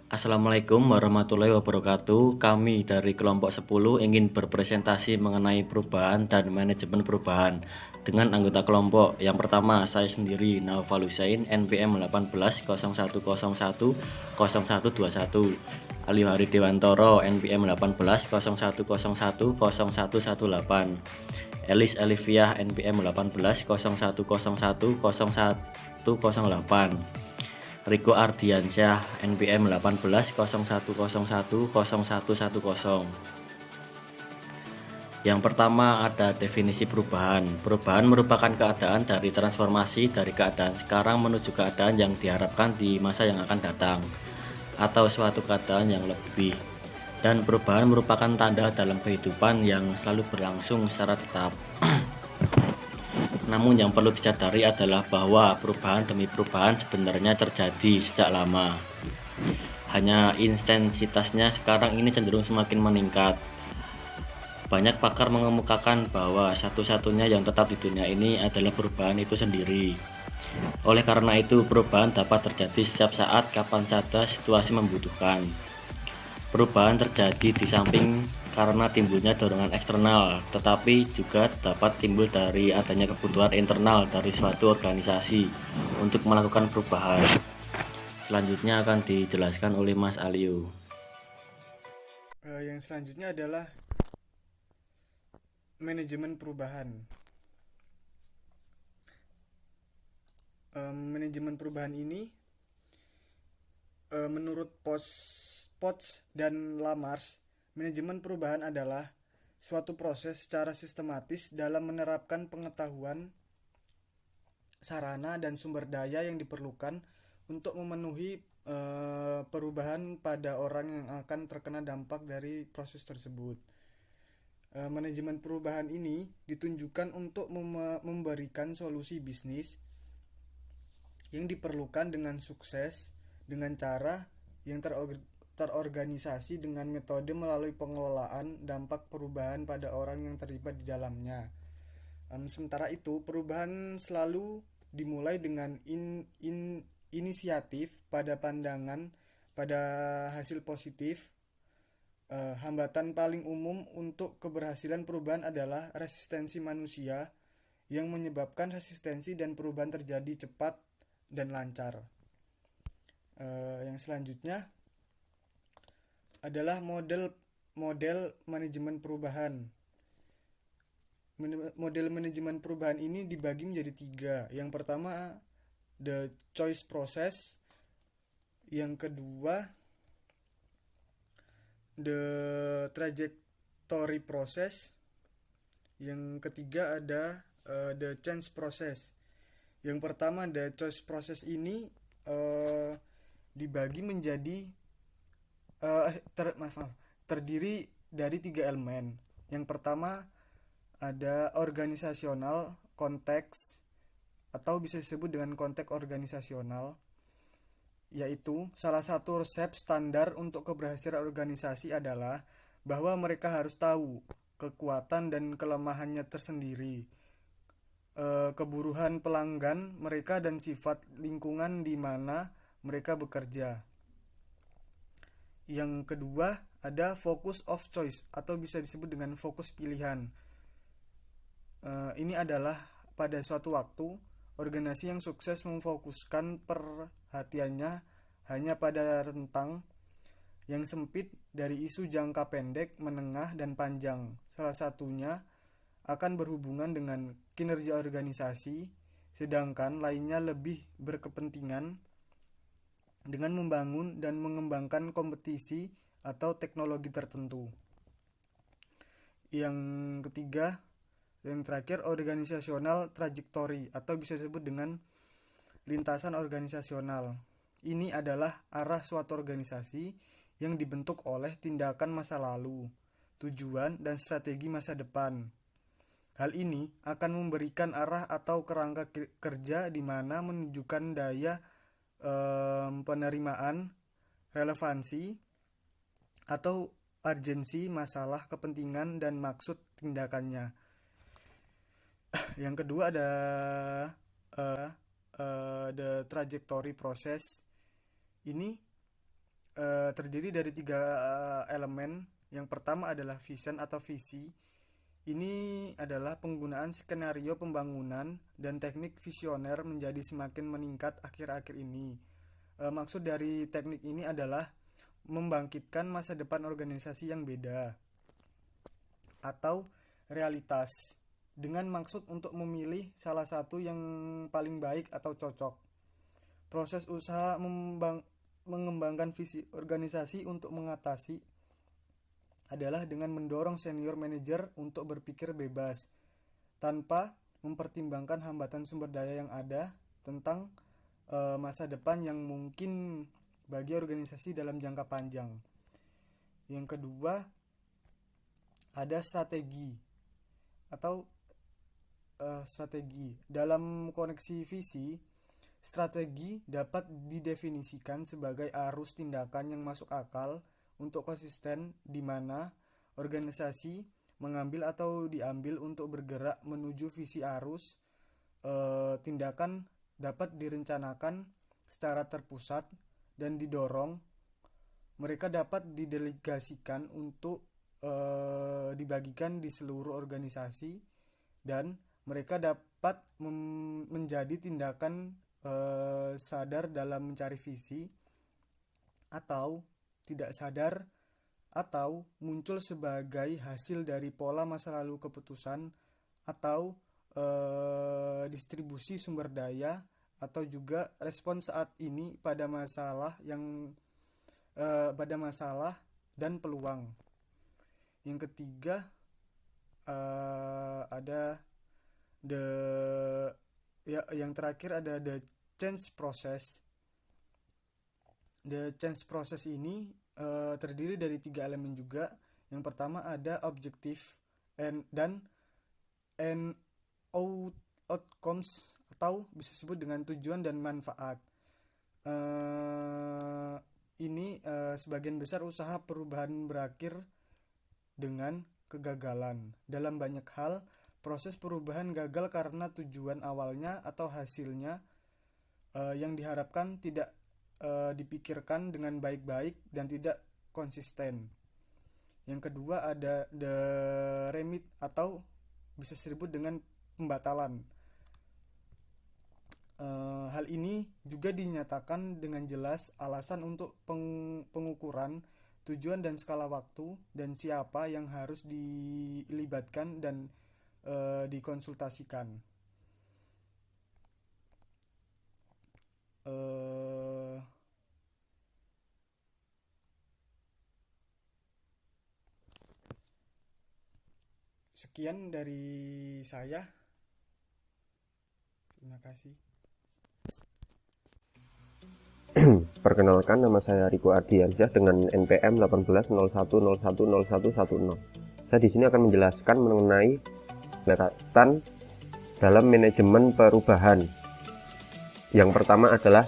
Assalamualaikum warahmatullahi wabarakatuh. Kami dari kelompok 10 ingin berpresentasi mengenai perubahan dan manajemen perubahan dengan anggota kelompok. Yang pertama, saya sendiri Naufal Husain, NPM 18 0101 0121, Ali Hari Dewantoro, NPM 18 0101 0118, Elis Alifiah, NPM 18 0101 0108, Riko Ardiansyah, NPM 18 0101 0110. Yang pertama ada definisi perubahan. Perubahan merupakan keadaan dari transformasi dari keadaan sekarang menuju keadaan yang diharapkan di masa yang akan datang, atau suatu keadaan yang lebih. Dan perubahan merupakan tanda dalam kehidupan yang selalu berlangsung secara tetap. Namun yang perlu disadari adalah bahwa perubahan demi perubahan sebenarnya terjadi sejak lama. Hanya intensitasnya sekarang ini cenderung semakin meningkat. Banyak pakar mengemukakan bahwa satu-satunya yang tetap di dunia ini adalah perubahan itu sendiri. Oleh karena itu, perubahan dapat terjadi setiap saat kapan saja situasi membutuhkan. Perubahan terjadi di samping karena timbulnya dorongan eksternal, tetapi juga dapat timbul dari adanya kebutuhan internal dari suatu organisasi untuk melakukan perubahan. Selanjutnya akan dijelaskan oleh Mas Aliu. Yang selanjutnya adalah manajemen perubahan. Manajemen perubahan ini menurut Potts dan Lamars, manajemen perubahan adalah suatu proses secara sistematis dalam menerapkan pengetahuan, sarana, dan sumber daya yang diperlukan untuk memenuhi perubahan pada orang yang akan terkena dampak dari proses tersebut. Manajemen perubahan ini ditunjukkan untuk memberikan solusi bisnis yang diperlukan dengan sukses dengan cara yang terorganisasi dengan metode melalui pengelolaan dampak perubahan pada orang yang terlibat di dalamnya. Sementara itu, perubahan selalu dimulai dengan inisiatif pada pandangan pada hasil positif. Hambatan paling umum untuk keberhasilan perubahan adalah resistensi manusia yang menyebabkan resistensi dan perubahan terjadi cepat dan lancar. Yang selanjutnya adalah model manajemen perubahan. Model manajemen perubahan ini dibagi menjadi 3. Yang pertama, the choice process. Yang kedua, the trajectory process. Yang ketiga ada the change process. Yang pertama, the choice process ini dibagi menjadi terdiri dari 3 elemen. Yang pertama ada organisasional konteks atau bisa disebut dengan konteks organisasional, yaitu salah satu resep standar untuk keberhasilan organisasi adalah bahwa mereka harus tahu kekuatan dan kelemahannya tersendiri, kebutuhan pelanggan mereka, dan sifat lingkungan di mana mereka bekerja. Yang kedua ada focus of choice atau bisa disebut dengan fokus pilihan. Ini adalah pada suatu waktu organisasi yang sukses memfokuskan perhatiannya hanya pada rentang yang sempit dari isu jangka pendek, menengah, dan panjang. Salah satunya akan berhubungan dengan kinerja organisasi, sedangkan lainnya lebih berkepentingan dengan membangun dan mengembangkan kompetisi atau teknologi tertentu. Yang ketiga, yang terakhir, organisasional trajectory atau bisa disebut dengan lintasan organisasional. Ini adalah arah suatu organisasi yang dibentuk oleh tindakan masa lalu, tujuan, dan strategi masa depan. Hal ini akan memberikan arah atau kerangka kerja di mana menunjukkan daya penerimaan, relevansi, atau urgensi masalah, kepentingan, dan maksud tindakannya. Yang kedua ada the trajectory process. Ini terdiri dari 3 elemen. Yang pertama adalah vision atau visi. Ini adalah penggunaan skenario pembangunan dan teknik visioner menjadi semakin meningkat akhir-akhir ini. Maksud dari teknik ini adalah membangkitkan masa depan organisasi yang beda atau realitas dengan maksud untuk memilih salah satu yang paling baik atau cocok. Proses usaha mengembangkan visi organisasi untuk mengatasi adalah dengan mendorong senior manager untuk berpikir bebas tanpa mempertimbangkan hambatan sumber daya yang ada tentang masa depan yang mungkin bagi organisasi dalam jangka panjang. Yang kedua, ada strategi atau strategi. Dalam koneksi visi, strategi dapat didefinisikan sebagai arus tindakan yang masuk akal untuk konsisten di mana organisasi mengambil atau diambil untuk bergerak menuju visi arus. Tindakan dapat direncanakan secara terpusat dan didorong. Mereka dapat didelegasikan untuk dibagikan di seluruh organisasi, dan mereka dapat menjadi tindakan sadar dalam mencari visi, atau tidak sadar, atau muncul sebagai hasil dari pola masa lalu keputusan atau distribusi sumber daya, atau juga respon saat ini pada masalah dan peluang. Yang ketiga ada yang terakhir ada the change process. The change process ini terdiri dari 3 elemen juga. Yang pertama ada objektif dan outcomes, atau bisa disebut dengan tujuan dan manfaat. Ini sebagian besar usaha perubahan berakhir dengan kegagalan. Dalam banyak hal, proses perubahan gagal karena tujuan awalnya atau hasilnya yang diharapkan tidak dipikirkan dengan baik-baik dan tidak konsisten. Yang kedua ada the remit, atau bisa disebut dengan pembatalan. Hal ini juga dinyatakan dengan jelas alasan untuk pengukuran tujuan dan skala waktu, dan siapa yang harus dilibatkan dan dikonsultasikan. Sekian dari saya. Terima kasih. Perkenalkan, nama saya Riko Ardiansyah dengan NPM 1801010110. Saya di sini akan menjelaskan mengenai pendekatan dalam manajemen perubahan. Yang pertama adalah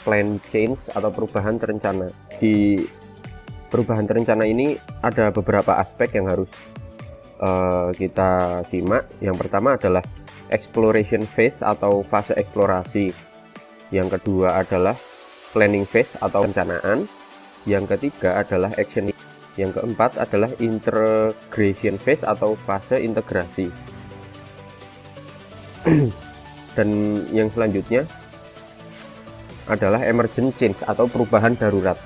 plan change atau perubahan terencana. Di perubahan terencana ini ada beberapa aspek yang harus kita simak. Yang pertama adalah exploration phase atau fase eksplorasi. Yang kedua adalah planning phase atau perencanaan. Yang ketiga adalah action. Yang keempat adalah integration phase atau fase integrasi. Dan yang selanjutnya adalah emergent change atau perubahan darurat.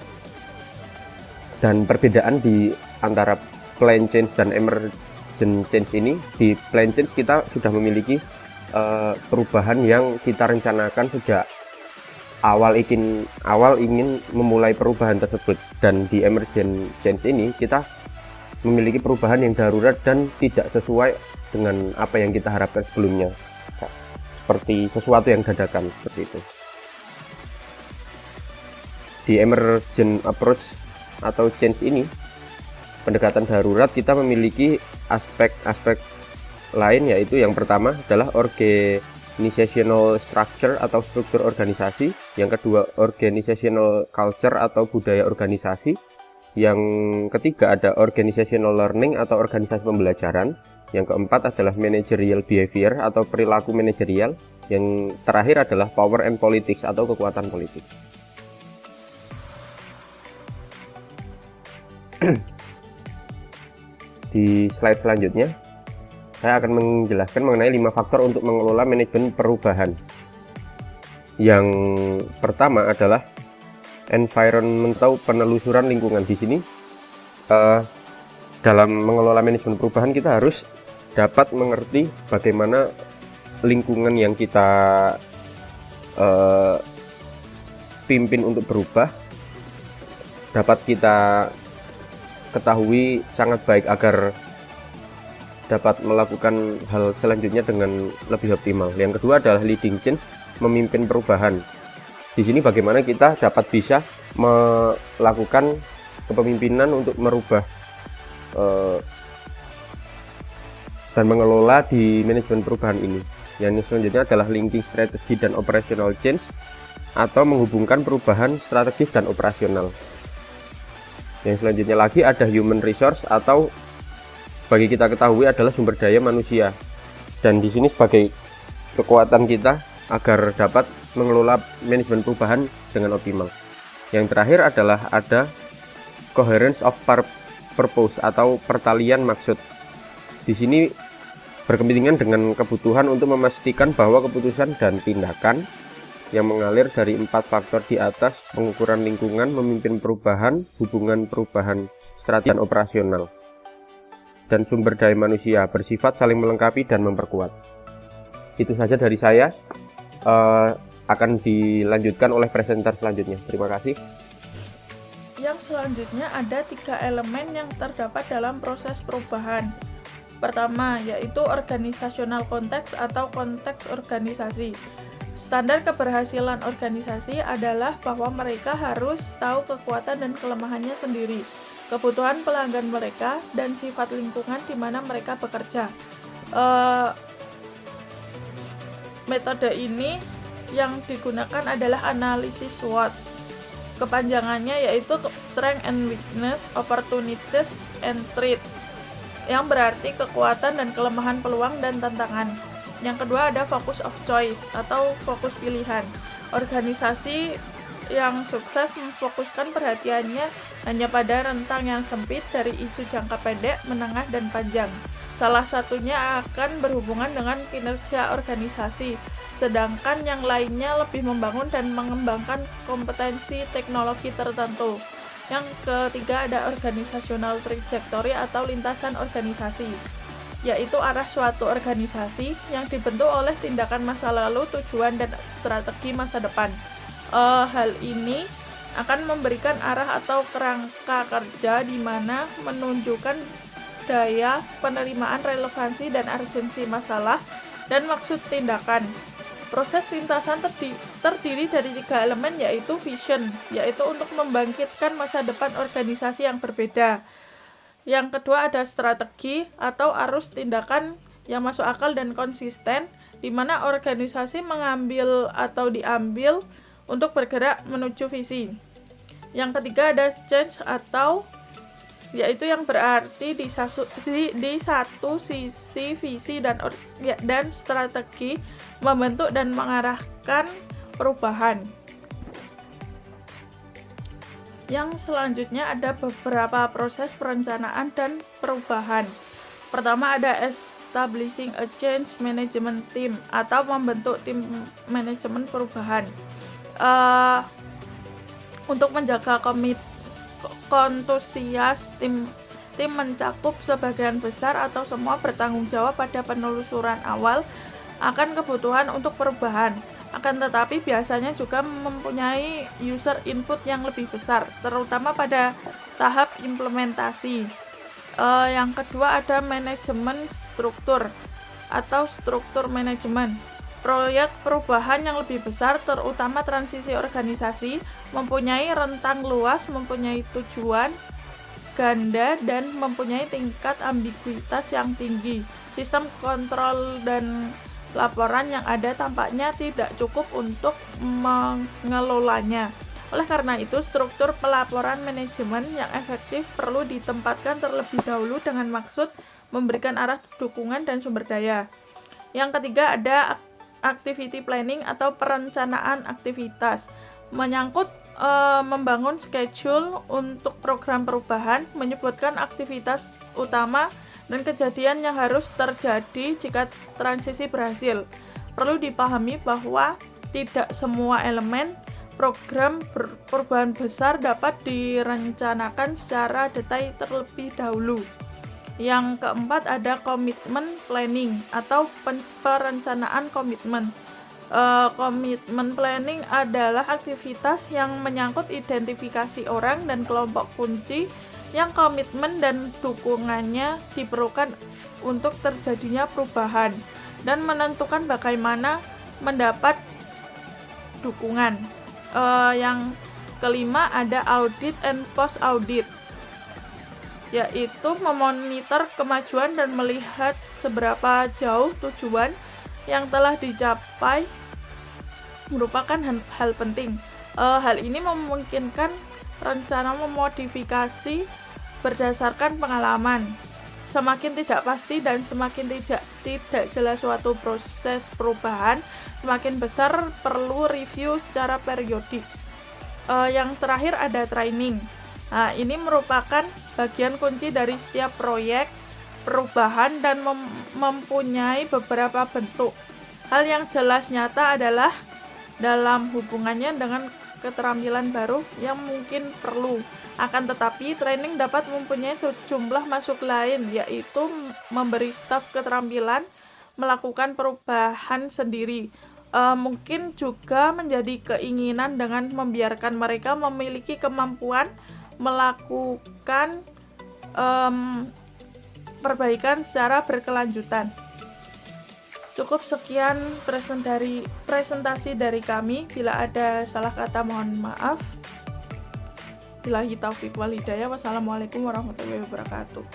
Dan perbedaan di antara plan change dan emergent change ini, di plan change kita sudah memiliki perubahan yang kita rencanakan sejak awal ingin memulai perubahan tersebut, dan di emergent change ini kita memiliki perubahan yang darurat dan tidak sesuai dengan apa yang kita harapkan sebelumnya, seperti sesuatu yang dadakan seperti itu. Di emergent approach atau change ini, pendekatan darurat, kita memiliki aspek-aspek lain, yaitu yang pertama adalah organizational structure atau struktur organisasi, yang kedua organizational culture atau budaya organisasi, yang ketiga ada organizational learning atau organisasi pembelajaran, yang keempat adalah managerial behavior atau perilaku manajerial, yang terakhir adalah power and politics atau kekuatan politik. Di slide selanjutnya, saya akan menjelaskan mengenai 5 faktor untuk mengelola manajemen perubahan. Yang pertama adalah environmental, penelusuran lingkungan. Di sini dalam mengelola manajemen perubahan kita harus dapat mengerti bagaimana lingkungan yang kita pimpin untuk berubah dapat kita ketahui sangat baik agar dapat melakukan hal selanjutnya dengan lebih optimal. Yang kedua adalah leading change, memimpin perubahan. Di sini bagaimana kita dapat bisa melakukan kepemimpinan untuk merubah dan mengelola di manajemen perubahan ini. Yang selanjutnya adalah linking strategi dan operational change, atau menghubungkan perubahan strategis dan operasional. Yang selanjutnya lagi ada human resource, atau bagi kita ketahui adalah sumber daya manusia. Dan di sini sebagai kekuatan kita agar dapat mengelola manajemen perubahan dengan optimal. Yang terakhir adalah ada coherence of purpose, atau pertalian maksud. Di sini berkepentingan dengan kebutuhan untuk memastikan bahwa keputusan dan tindakan yang mengalir dari 4 faktor di atas, pengukuran lingkungan, memimpin perubahan, hubungan perubahan, strategi dan operasional, dan sumber daya manusia bersifat saling melengkapi dan memperkuat. Itu saja dari saya. Akan dilanjutkan oleh presenter selanjutnya. Terima kasih. Yang selanjutnya ada 3 elemen yang terdapat dalam proses perubahan. Pertama, yaitu organisasional konteks atau konteks organisasi. Standar keberhasilan organisasi adalah bahwa mereka harus tahu kekuatan dan kelemahannya sendiri, kebutuhan pelanggan mereka, dan sifat lingkungan di mana mereka bekerja. Metode ini yang digunakan adalah analisis SWOT. Kepanjangannya yaitu Strength and Weakness, Opportunities and Threat, yang berarti kekuatan dan kelemahan, peluang dan tantangan. Yang kedua ada focus of choice atau fokus pilihan. Organisasi yang sukses memfokuskan perhatiannya hanya pada rentang yang sempit dari isu jangka pendek, menengah, dan panjang. Salah satunya akan berhubungan dengan kinerja organisasi, sedangkan yang lainnya lebih membangun dan mengembangkan kompetensi teknologi tertentu. Yang ketiga ada organizational trajectory atau lintasan organisasi, yaitu arah suatu organisasi yang dibentuk oleh tindakan masa lalu, tujuan, dan strategi masa depan. Hal ini akan memberikan arah atau kerangka kerja di mana menunjukkan daya penerimaan, relevansi, dan urgensi masalah dan maksud tindakan. Proses lintasan terdiri dari 3 elemen, yaitu vision, yaitu untuk membangkitkan masa depan organisasi yang berbeda. Yang kedua ada strategi atau arus tindakan yang masuk akal dan konsisten, di mana organisasi mengambil atau diambil untuk bergerak menuju visi. Yang ketiga ada change atau yaitu yang berarti di satu sisi visi dan strategi membentuk dan mengarahkan perubahan. Yang selanjutnya ada beberapa proses perencanaan dan perubahan. Pertama ada establishing a change management team atau membentuk tim manajemen perubahan. Untuk menjaga kontusias tim mencakup sebagian besar atau semua bertanggung jawab pada penelusuran awal akan kebutuhan untuk perubahan. Akan tetapi biasanya juga mempunyai user input yang lebih besar, terutama pada tahap implementasi. Yang kedua ada manajemen struktur atau struktur manajemen. Proyek perubahan yang lebih besar, terutama transisi organisasi, mempunyai rentang luas, mempunyai tujuan ganda, dan mempunyai tingkat ambiguitas yang tinggi. Sistem kontrol dan laporan yang ada tampaknya tidak cukup untuk mengelolanya. Oleh karena itu, struktur pelaporan manajemen yang efektif perlu ditempatkan terlebih dahulu dengan maksud memberikan arah dukungan dan sumber daya. Yang ketiga ada activity planning atau perencanaan aktivitas, menyangkut membangun schedule untuk program perubahan, menyebutkan aktivitas utama dan kejadian yang harus terjadi jika transisi berhasil. Perlu dipahami bahwa tidak semua elemen program perubahan besar dapat direncanakan secara detail terlebih dahulu. Yang keempat ada komitmen planning atau perencanaan komitmen. Komitmen planning adalah aktivitas yang menyangkut identifikasi orang dan kelompok kunci yang komitmen dan dukungannya diperlukan untuk terjadinya perubahan dan menentukan bagaimana mendapat dukungan. Yang kelima ada audit and post audit, yaitu memonitor kemajuan dan melihat seberapa jauh tujuan yang telah dicapai merupakan hal penting. Hal ini memungkinkan rencana memodifikasi berdasarkan pengalaman. Semakin tidak pasti dan semakin tidak jelas suatu proses perubahan, semakin besar perlu review secara periodik. Yang terakhir ada training. Nah, ini merupakan bagian kunci dari setiap proyek perubahan dan mempunyai beberapa bentuk. Hal yang jelas nyata adalah dalam hubungannya dengan keterampilan baru yang mungkin perlu. Akan tetapi, training dapat mempunyai sejumlah masuk lain, yaitu memberi staf keterampilan melakukan perubahan sendiri. Mungkin juga menjadi keinginan dengan membiarkan mereka memiliki kemampuan melakukan perbaikan secara berkelanjutan. Cukup sekian presentasi dari kami. Bila ada salah kata mohon maaf. Billahi taufiq wal hidayah. Wassalamualaikum warahmatullahi wabarakatuh.